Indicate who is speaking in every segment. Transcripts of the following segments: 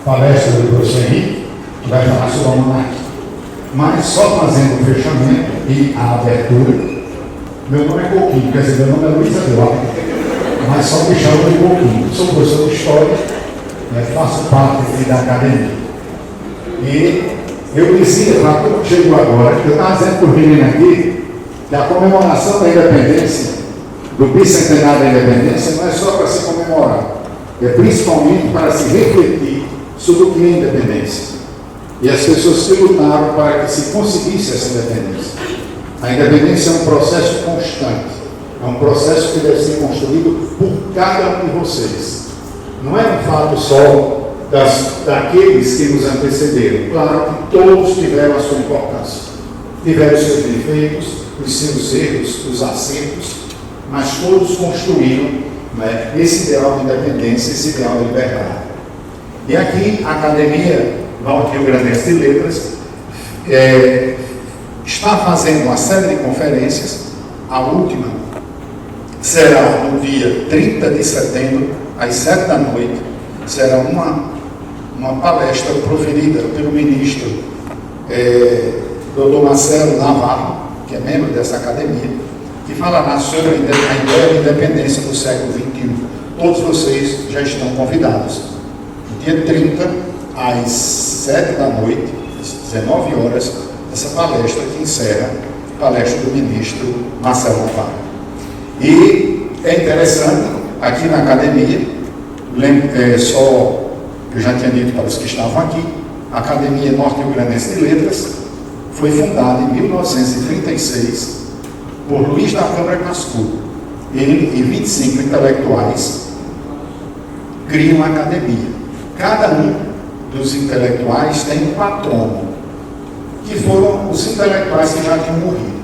Speaker 1: palestra do professor Henrique, que vai falar sobre a monarquia. Mas, só fazendo o fechamento e a abertura, meu nome é Coquinho, quer dizer, meu nome é Luiz Eduardo, mas só me chamam de Coquinho. Sou professor de História, faço parte da academia. E eu dizia, para todo que chegou agora, que eu estava dizendo para o menino aqui, que a comemoração da independência, do bicentenário da independência, não é só para se comemorar, é principalmente para se refletir sobre o que é independência. E as pessoas que lutaram para que se conseguisse essa independência. A independência é um processo constante, é um processo que deve ser construído por cada um de vocês. Não é um fato só daqueles que nos antecederam. Claro que todos tiveram a sua importância, tiveram os seus defeitos, os seus erros, os acertos, mas todos construíram esse ideal de independência, esse ideal de liberdade. E aqui a Academia Rio Grandense de Letras está fazendo uma série de conferências. A última será no dia 30 de setembro, às 7 da noite. Será uma palestra proferida pelo ministro Dr. Marcelo Navarro, que é membro dessa academia, que falará sobre a ideia de independência do século XXI. Todos vocês já estão convidados. No dia 30, às 7 da noite, às 19 horas, essa palestra que encerra a palestra do ministro Marcelo Navarro. E é interessante, aqui na academia, só eu já tinha dito para os que estavam aqui, a Academia Norte Rio Grandense de Letras foi fundada em 1936 por Luiz da Câmara Cascudo. Ele e 25 intelectuais criam a academia. Cada um dos intelectuais tem um patrono, que foram os intelectuais que já tinham morrido.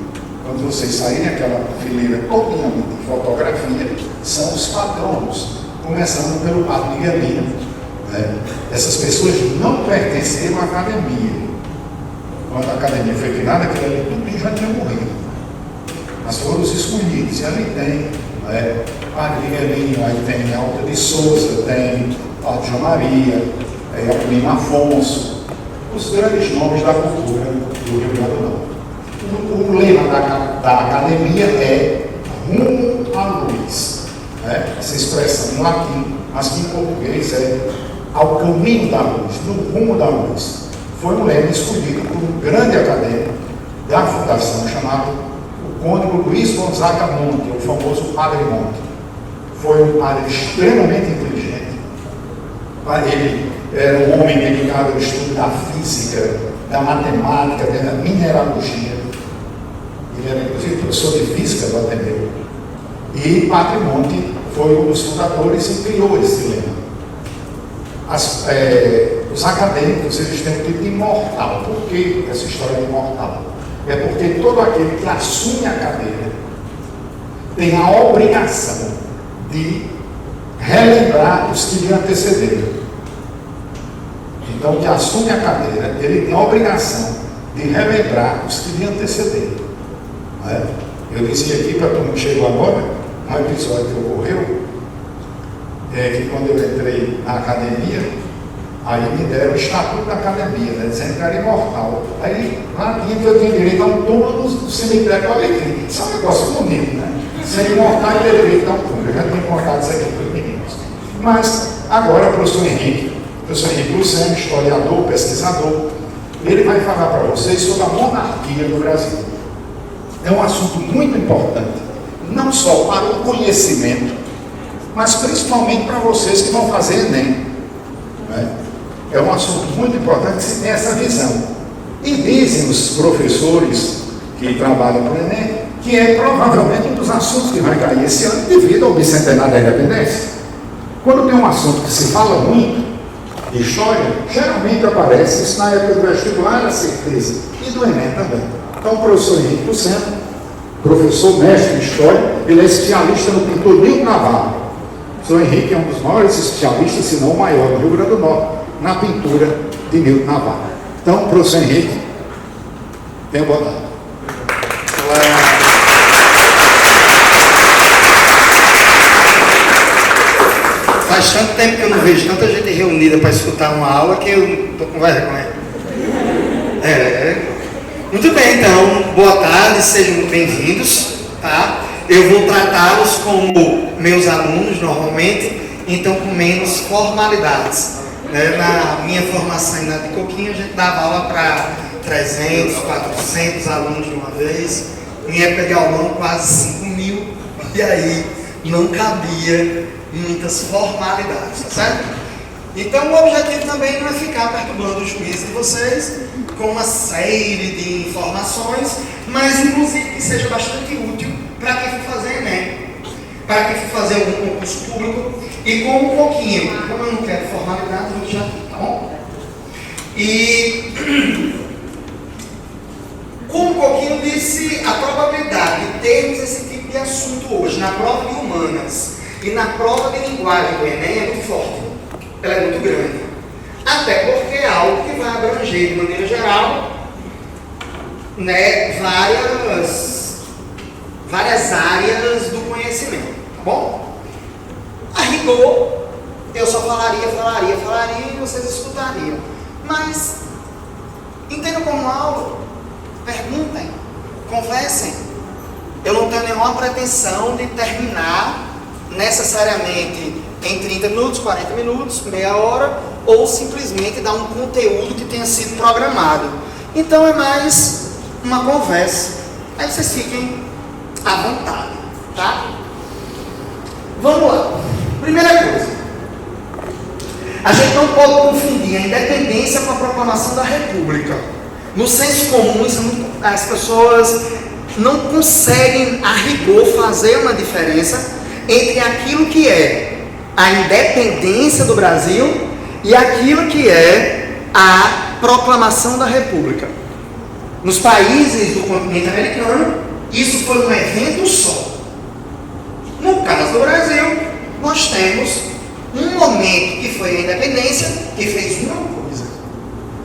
Speaker 1: Quando vocês saírem aquela fileira todinha de fotografia, são os patronos, começando pelo padre Miguelino. Essas pessoas não pertenceram à academia. Quando a academia foi criada, aquilo ali tudo já tinha morrido, mas foram os escolhidos. E ali tem padre Miguelino, aí tem Alta de Souza, tem Padre João Maria, Lima Afonso, os grandes nomes da cultura do Rio Grande do Norte. O lema da academia é rumo à luz. Essa expressão em latim, mas que em português é ao caminho da luz, no rumo da luz. Foi um lema escolhido por um grande acadêmico da fundação chamado o cônego Luiz Gonzaga Monte, o famoso Padre Monte. Foi um padre extremamente inteligente. Ele era um homem dedicado ao estudo da física, da matemática, da mineralogia. Ele era, inclusive, professor de física do Ateneu. E Padre Monte foi um dos fundadores e criou esse lema. Os acadêmicos, eles têm um tipo de imortal. Por que essa história de imortal? É porque todo aquele que assume a cadeira tem a obrigação de relembrar os que lhe antecederam. Então, o que assume a cadeira, ele tem a obrigação de relembrar os que lhe antecederam. Eu dizia aqui para todo mundo que chegou agora, um episódio que ocorreu, que quando eu entrei na academia, aí me deram o estatuto da academia, dizendo que era imortal. Aí, lá tinha que eu tinha direito a um túmulo do cemitério do Alecrim. Isso é um negócio bonito, né? Ser imortal e ter direito a um túmulo. Eu já tinha contado isso aqui para os meninos. Mas, agora, o professor Henrique Luceno, historiador, pesquisador, ele vai falar para vocês sobre a monarquia no Brasil. É um assunto muito importante, não só para o conhecimento, mas principalmente para vocês que vão fazer Enem. É um assunto muito importante que se tem essa visão. E dizem os professores que trabalham para o Enem que é provavelmente um dos assuntos que vai cair esse ano devido ao bicentenário da independência. Quando tem um assunto que se fala muito, de história, geralmente aparece isso na época do vestibular, era certeza, e do Enem também. Então, o professor Henrique Luceno, professor mestre de história, ele é especialista no pintor Nilton Navarro. O professor Henrique é um dos maiores especialistas, se não o maior, do Rio Grande do Norte, na pintura de Nilton Navarro. Então, professor Henrique, tenha boa tarde.
Speaker 2: faz tanto tempo que eu não vejo tanta gente reunida para escutar uma aula que eu estou com vergonha. Muito bem, então, boa tarde, sejam muito bem-vindos, tá? Eu vou tratá-los como meus alunos normalmente, então com menos formalidades. Na minha formação na de Coquinho, a gente dava aula para 300, 400 alunos de uma vez. Em época de aulão, quase 5.000, e aí não cabia muitas formalidades, tá certo? Então o objetivo também não é ficar perturbando o juízo de vocês com uma série de informações, mas inclusive que seja bastante útil para quem for fazer Enem, para quem for fazer algum concurso público, e com um pouquinho, como eu não quero formalidade, eu vou já, tá bom? E com um pouquinho disse a probabilidade de termos esse tipo de assunto hoje na prova de humanas e na prova de linguagem do Enem é muito forte, ela é muito grande, até porque é algo que vai abranger de maneira geral, né, várias áreas do conhecimento, tá bom? A rigor, eu só falaria e vocês escutariam, mas entendam como aula, perguntem, conversem. Eu não tenho nenhuma pretensão de terminar necessariamente em 30 minutos, 40 minutos, meia hora, ou simplesmente dar um conteúdo que tenha sido programado. Então é mais uma conversa. Aí vocês fiquem à vontade, tá? Vamos lá. Primeira coisa. A gente não pode confundir a independência com a proclamação da República. No senso comum, as pessoas não conseguem, a rigor, fazer uma diferença entre aquilo que é a independência do Brasil e aquilo que é a proclamação da República. Nos países do continente americano, isso foi um evento só. No caso do Brasil, nós temos um momento que foi a independência, que fez uma coisa.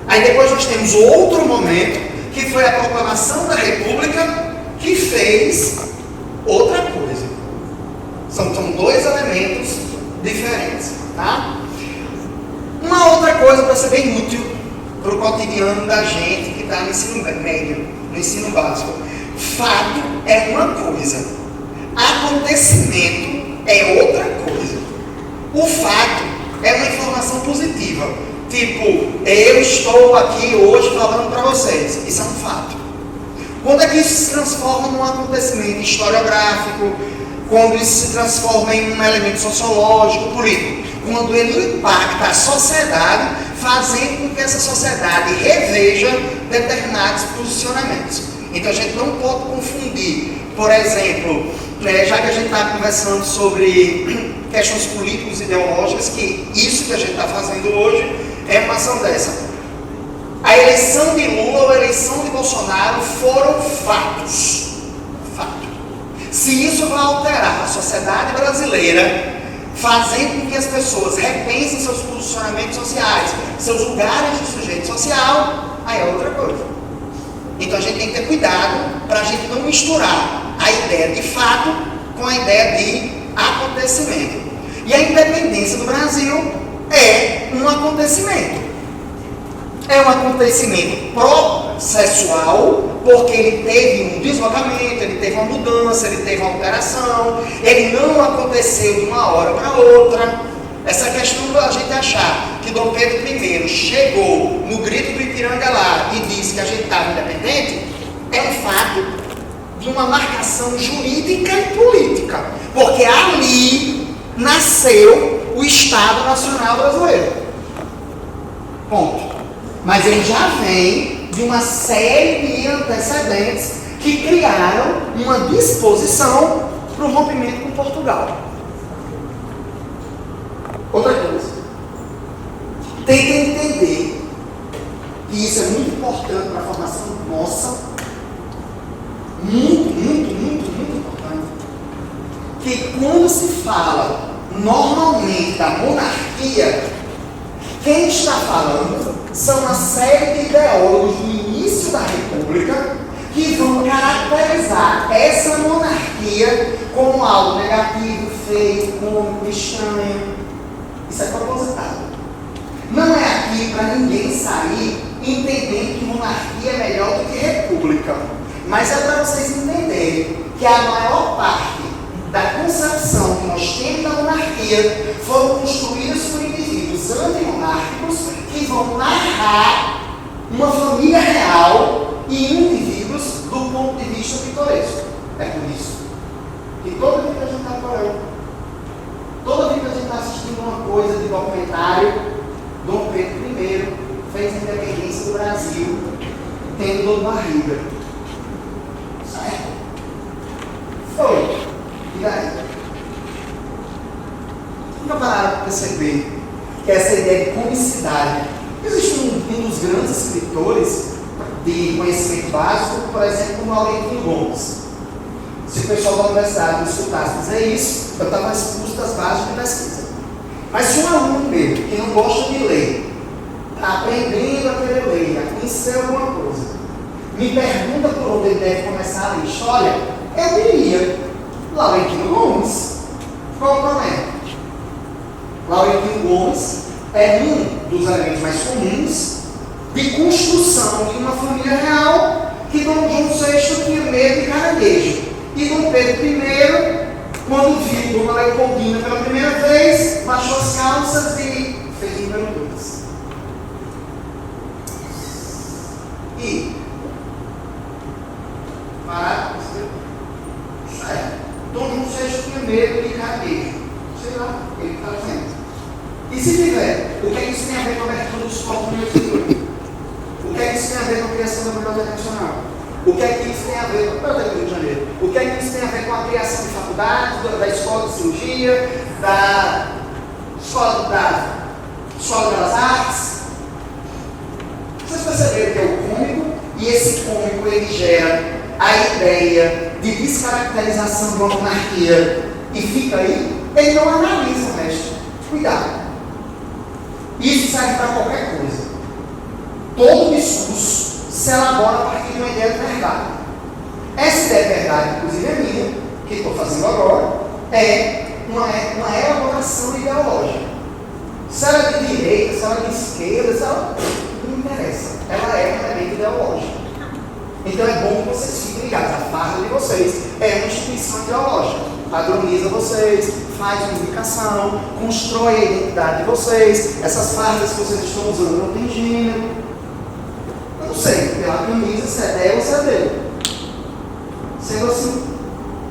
Speaker 2: Aí depois nós temos outro momento, que foi a proclamação da República, que fez outra coisa. São dois elementos diferentes, tá? Uma outra coisa para ser bem útil para o cotidiano da gente que está no ensino médio, no ensino básico. Fato é uma coisa, acontecimento é outra coisa. O fato é uma informação positiva. Tipo, eu estou aqui hoje falando para vocês. Isso é um fato. Quando é que isso se transforma num acontecimento historiográfico? Quando isso se transforma em um elemento sociológico, político? Quando ele impacta a sociedade, fazendo com que essa sociedade reveja determinados posicionamentos. Então a gente não pode confundir, por exemplo, já que a gente está conversando sobre questões políticas e ideológicas, que isso que a gente está fazendo hoje é uma ação dessa. A eleição de Lula ou a eleição de Bolsonaro foram fatos. Fato. Se isso vai alterar a sociedade brasileira, fazendo com que as pessoas repensem seus posicionamentos sociais, seus lugares de sujeito social, aí é outra coisa. Então a gente tem que ter cuidado para a gente não misturar a ideia de fato com a ideia de acontecimento. E a independência do Brasil é um acontecimento. É um acontecimento processual, porque ele teve um deslocamento, ele teve uma mudança, ele teve uma alteração, ele não aconteceu de uma hora para outra. Essa questão da gente achar que Dom Pedro I chegou no grito do Ipiranga lá e disse que a gente estava independente, é um fato de uma marcação jurídica e política, porque ali nasceu o Estado Nacional Brasileiro. Ponto. Mas ele já vem de uma série de antecedentes que criaram uma disposição para o rompimento com Portugal. Outra coisa, tem que entender que isso é muito importante para a formação nossa, muito importante, que quando se fala normalmente da monarquia, quem está falando são uma série de ideólogos do início da República que vão caracterizar essa monarquia como algo negativo, feio, cômico, estranho. Isso é propositado. Não é aqui para ninguém sair entendendo que monarquia é melhor do que república. Mas é para vocês entenderem que a maior parte da concepção que nós temos da monarquia foram construídas por indivíduos antimonárquicos que vão narrar uma família real e indivíduos do ponto de vista pitoresco. É por isso que toda vez que a gente está falando, toda vez que a gente está assistindo uma coisa de documentário, Dom Pedro I fez a independência do Brasil tendo dor de barriga. Certo? Foi. E daí? Nunca pararam para perceber que essa ideia de comicidade. Existe um dos grandes escritores de conhecimento básico, por exemplo, o Laurentino Gomes. Se o pessoal da universidade me escutasse dizer isso, eu estava expulso das bases de pesquisa. Mas se um aluno meu que não gosta de ler, está aprendendo a querer ler, a conhecer alguma coisa, me pergunta por onde ele deve começar a ler história, eu diria Laurentino Gomes. Qual o problema? Laurentino Gomes é um dos elementos mais comuns de construção de uma família real que Dom João VI tinha medo de caranguejo. E Dom Pedro I, quando viu Dona Leopoldina pela primeira vez, baixou as calças e fez o número 2. E para Dom João VI tinha medo de caranguejo. Sei lá, ele está dizendo. E se tiver, o que é que isso tem a ver com a abertura dos portos do Rio? O que é que isso tem a ver com a criação da Biblioteca Nacional? O que é que isso tem a ver com a Biblioteca do Rio de Janeiro? O que é que isso tem a ver com a criação de faculdades, da escola de cirurgia, da escola das artes? Vocês perceberam que é o cômico, e esse cômico ele gera a ideia de descaracterização de uma monarquia e fica aí, ele não analisa o resto. Cuidado. Isso serve para qualquer coisa. Todo discurso se elabora a partir de uma ideia de verdade. Essa ideia de verdade, inclusive é minha, que estou fazendo agora, é uma elaboração ideológica. Se ela é de direita, se ela é de esquerda, se ela não interessa. Ela é um elemento ideológico. Então é bom que vocês fiquem ligados. A farda de vocês é uma instituição ideológica. Padroniza vocês, faz unificação, constrói a identidade de vocês. Essas fardas que vocês estão usando não tem gênero. Eu não sei, pela camisa, se é dela ou se é dele. Sendo assim,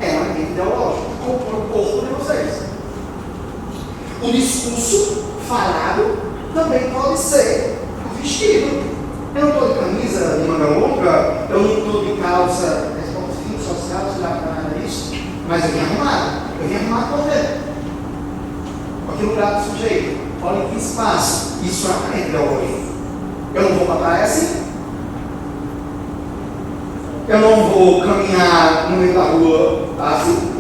Speaker 2: é um elemento ideológico, compõe o corpo de vocês. O discurso falado também pode ser o vestido. Eu não estou de camisa de manga longa, eu não estou de calça, fino social, sei lá, nada disso, mas eu vim arrumado para ver. Aqui no prato do sujeito, olha que espaço, isso é uma caneta ideológica. Eu não vou para a praia assim, eu não vou caminhar no meio da rua assim,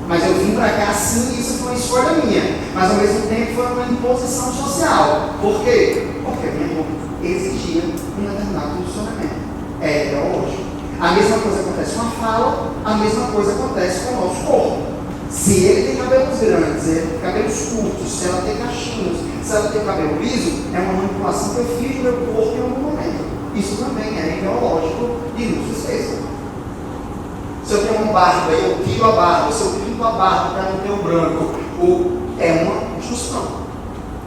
Speaker 2: mas eu vim para cá assim, isso foi uma escolha minha, mas ao mesmo tempo foi uma imposição social. Por quê? Porque a minha roupa exigia um determinado funcionamento. É ideológico. A mesma coisa acontece com a fala, a mesma coisa acontece com o nosso corpo. Se ele tem cabelos grandes, ele tem cabelos curtos, se ela tem cachinhos, se ela tem cabelo liso, é uma manipulação que eu fiz do meu corpo em algum momento. Isso também é ideológico e não se esqueça. Se eu tenho uma barba e eu tiro a barba, se eu pinto a barba para não ter o branco, é uma construção.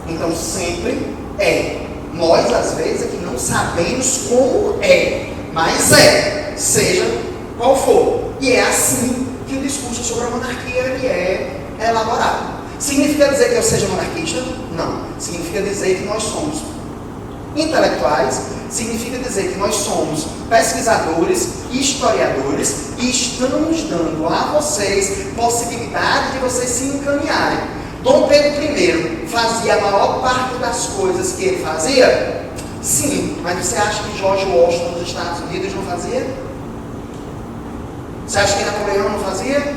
Speaker 2: Então sempre é. Nós, às vezes, é que não sabemos como é, mas seja qual for. E é assim que o discurso sobre a monarquia ele é elaborado. Significa dizer que eu seja monarquista? Não. Significa dizer que nós somos intelectuais, significa dizer que nós somos pesquisadores, historiadores e estamos dando a vocês possibilidade de vocês se encaminharem. Dom Pedro I fazia a maior parte das coisas que ele fazia? Sim, mas você acha que George Washington dos Estados Unidos não fazia? Você acha que Napoleão não fazia?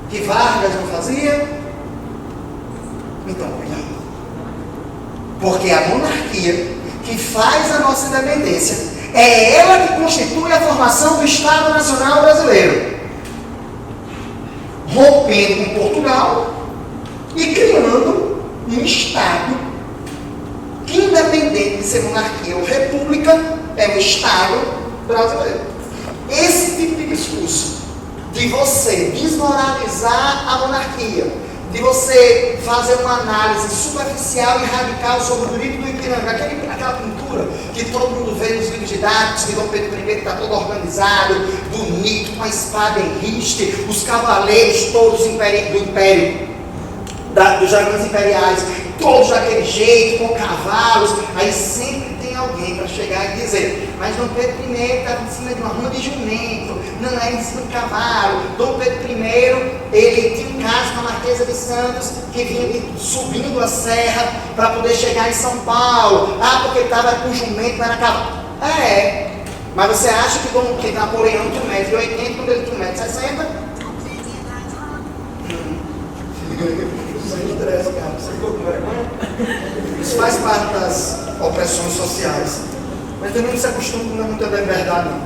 Speaker 2: Que Vargas não fazia? Então, cuidado. Porque a monarquia que faz a nossa independência é ela que constitui a formação do Estado Nacional Brasileiro, rompendo com Portugal e criando um Estado que, independente de ser monarquia ou república, é um Estado brasileiro. Esse tipo de discurso, de você desmoralizar a monarquia, de você fazer uma análise superficial e radical sobre o Bonito do Ipiranga, aquela pintura que todo mundo vê nos livros didáticos, que Dom Pedro I está todo organizado, bonito, com a espada em riste, os cavaleiros todos do império, dos dragões imperiais, todos daquele jeito, com cavalos. Aí sempre tem alguém para chegar e dizer: mas Dom Pedro I estava em cima de uma rama de jumento, não era em cima de cavalo. Dom Pedro I, ele tinha um caso com a Marquesa de Santos, que vinha subindo a serra para poder chegar em São Paulo. Porque ele estava com jumento, não era cavalo. Mas você acha que Napoleão tinha 1,80 m, quando ele tinha 1,60 m? Isso faz parte das opressões sociais. Mas também não se acostuma com muita verdade, não.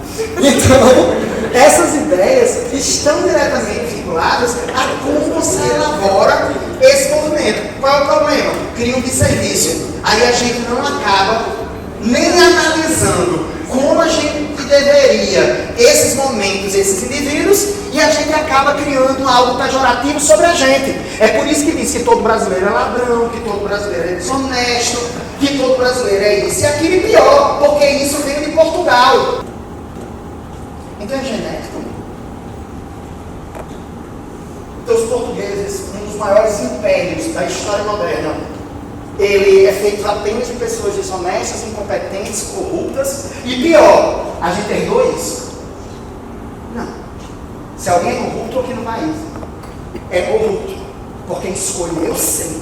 Speaker 2: Então, essas ideias estão diretamente vinculadas a como você elabora esse movimento. Qual é o problema? Cria um desserviço. Aí a gente não acaba nem analisando como a gente deveria esses momentos, esses indivíduos, e a gente acaba criando algo pejorativo sobre a gente. É por isso que diz que todo brasileiro é ladrão, que todo brasileiro é desonesto, que todo brasileiro é isso e aquilo, e pior, porque isso veio de Portugal. Então é genético. Então os portugueses, um dos maiores impérios da história moderna, ele é feito apenas de pessoas desonestas, incompetentes, corruptas, e pior, a gente herdou isso? Não. Se alguém é corrupto, aqui no país é corrupto, porque escolheu ser.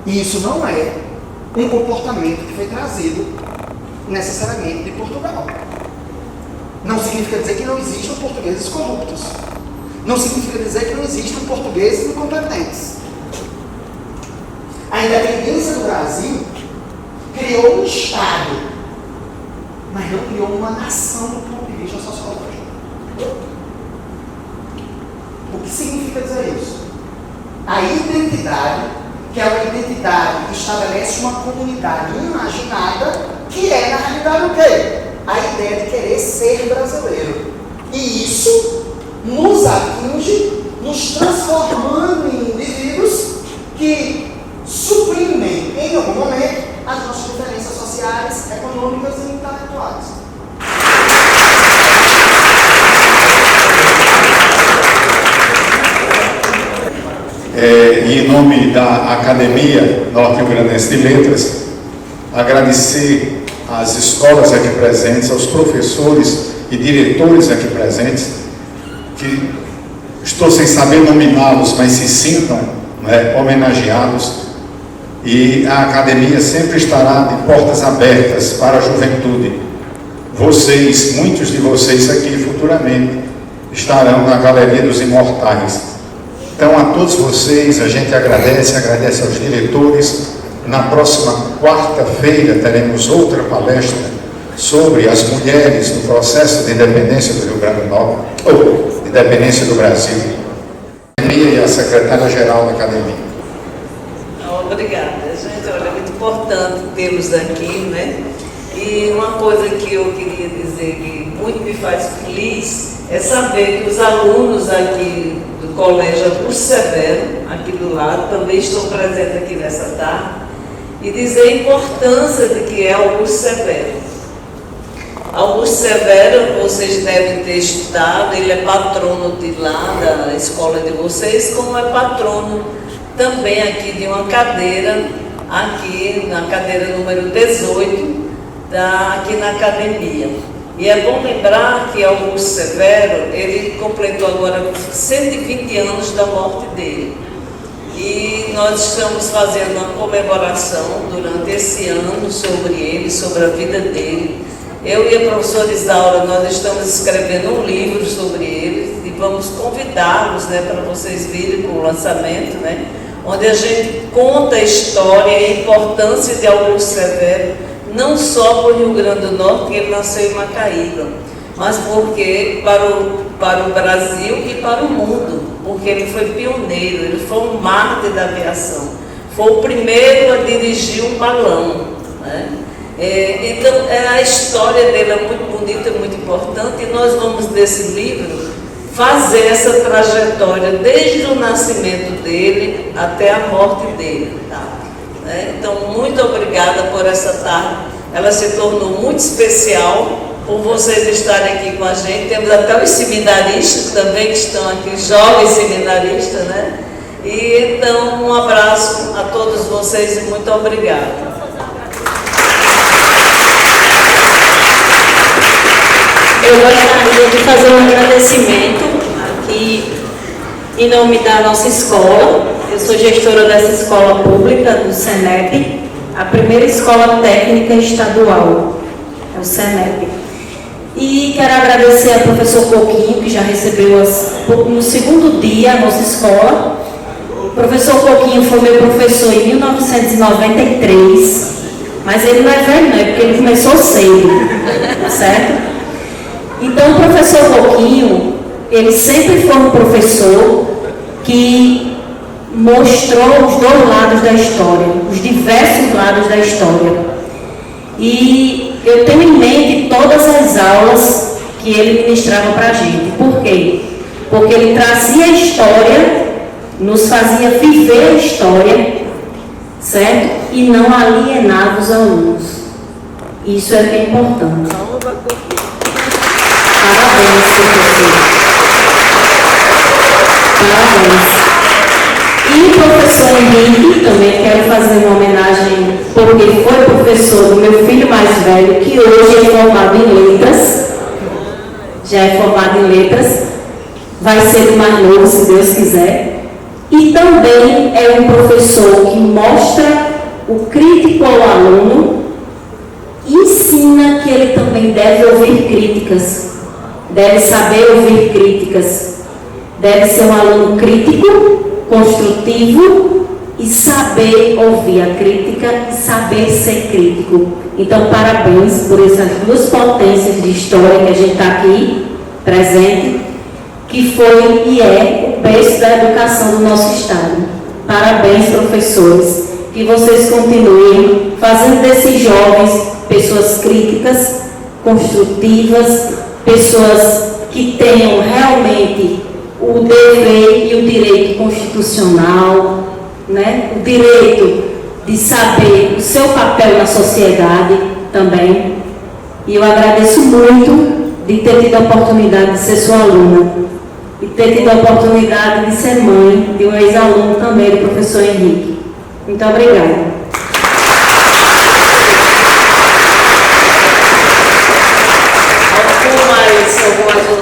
Speaker 2: E isso não é um comportamento que foi trazido necessariamente de Portugal. Não significa dizer que não existam portugueses corruptos. Não significa dizer que não existam portugueses incompetentes. A independência do Brasil criou um Estado, mas não criou uma nação do ponto de vista sociológico. O que significa dizer isso? A identidade, que é uma identidade que estabelece uma comunidade imaginada, que é, na realidade, o quê? A ideia de querer ser brasileiro. E isso nos atinge, nos transformando em indivíduos que suprimem, em algum momento, as nossas diferenças sociais, econômicas e intelectuais.
Speaker 1: Em nome da Academia Norte-Rio-Grandense de Letras, agradecer às escolas aqui presentes, aos professores e diretores aqui presentes, que estou sem saber nominá-los, mas se sintam homenageados. E a academia sempre estará de portas abertas para a juventude. Vocês, muitos de vocês aqui futuramente, estarão na Galeria dos Imortais. Então, a todos vocês, a gente agradece aos diretores. Na próxima quarta-feira teremos outra palestra sobre as mulheres no processo de independência do Rio Grande do Norte, ou independência do Brasil. E a secretária-geral da academia.
Speaker 3: Obrigada, gente. Olha, é muito importante tê-los aqui, né? E uma coisa que eu queria dizer que muito me faz feliz é saber que os alunos aqui do Colégio Augusto Severo, aqui do lado, também estão presentes aqui nessa tarde, e dizer a importância de que é Augusto Severo. Augusto Severo, vocês devem ter estudado, ele é patrono de lá, da escola de vocês, como é patrono também aqui de uma cadeira, aqui na cadeira número 18, aqui na academia. E é bom lembrar que Augusto Severo, ele completou agora 120 anos da morte dele. E nós estamos fazendo uma comemoração durante esse ano sobre ele, sobre a vida dele. Eu e a professora Isaura, nós estamos escrevendo um livro sobre ele e vamos convidá-los, para vocês virem para o lançamento, onde a gente conta a história e a importância de Augusto Severo, não só para o Rio Grande do Norte, que ele nasceu em Macaíba, mas porque para o Brasil e para o mundo. porque ele foi pioneiro, ele foi um mártir da aviação. Foi o primeiro a dirigir um balão, né? Então, a história dele é muito bonita, muito importante, e nós vamos, nesse livro, fazer essa trajetória desde o nascimento dele até a morte dele. Tá? Então, muito obrigada por essa tarde. Ela se tornou muito especial por vocês estarem aqui com a gente. Temos até os seminaristas também que estão aqui, jovens seminaristas, né? E então, um abraço a todos vocês e muito obrigada.
Speaker 4: Eu gostaria de fazer um agradecimento aqui em nome da nossa escola. Eu sou gestora dessa escola pública, do SENEP, a primeira escola técnica estadual, é o SENEP. E quero agradecer ao professor Coquinho, que já recebeu no segundo dia a nossa escola. O professor Coquinho foi meu professor em 1993, mas ele não é velho, não, é porque ele começou cedo, certo? Então, o professor Coquinho, ele sempre foi um professor que mostrou os dois lados da história, os diversos lados da história. E eu tenho em mente todas as aulas que ele ministrava para a gente. Por quê? Porque ele trazia a história, nos fazia viver a história, certo? E não alienava os alunos. Isso é que é importante. Parabéns, professor. Parabéns. E o professor Henrique, também quero fazer uma homenagem, porque foi professor do meu filho mais velho, que hoje é formado em letras, já é formado em letras, vai ser o mais novo, se Deus quiser. E também é um professor que mostra o crítico ao aluno, ensina que ele também deve ouvir críticas, deve saber ouvir críticas, deve ser um aluno crítico, construtivo e saber ouvir a crítica e saber ser crítico. Então, parabéns por essas duas potências de história que a gente está aqui presente, que foi e é o berço da educação do nosso Estado. Parabéns, professores, que vocês continuem fazendo desses jovens pessoas críticas, construtivas, pessoas que tenham realmente o dever e o direito constitucional, né? O direito de saber o seu papel na sociedade também. E eu agradeço muito de ter tido a oportunidade de ser sua aluna e ter tido a oportunidade de ser mãe de um ex-aluno também, do professor Henrique. Muito obrigada.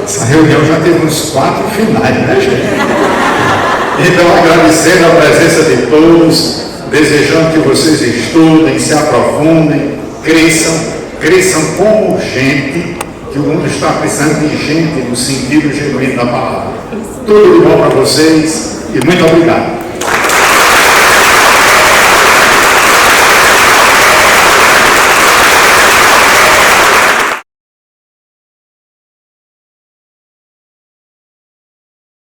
Speaker 1: Essa reunião já teve uns 4 finais, né, gente? Então, agradecendo a presença de todos, desejando que vocês estudem, se aprofundem, cresçam como gente, que o mundo está precisando de gente no sentido genuíno da palavra. Tudo de bom para vocês e muito obrigado.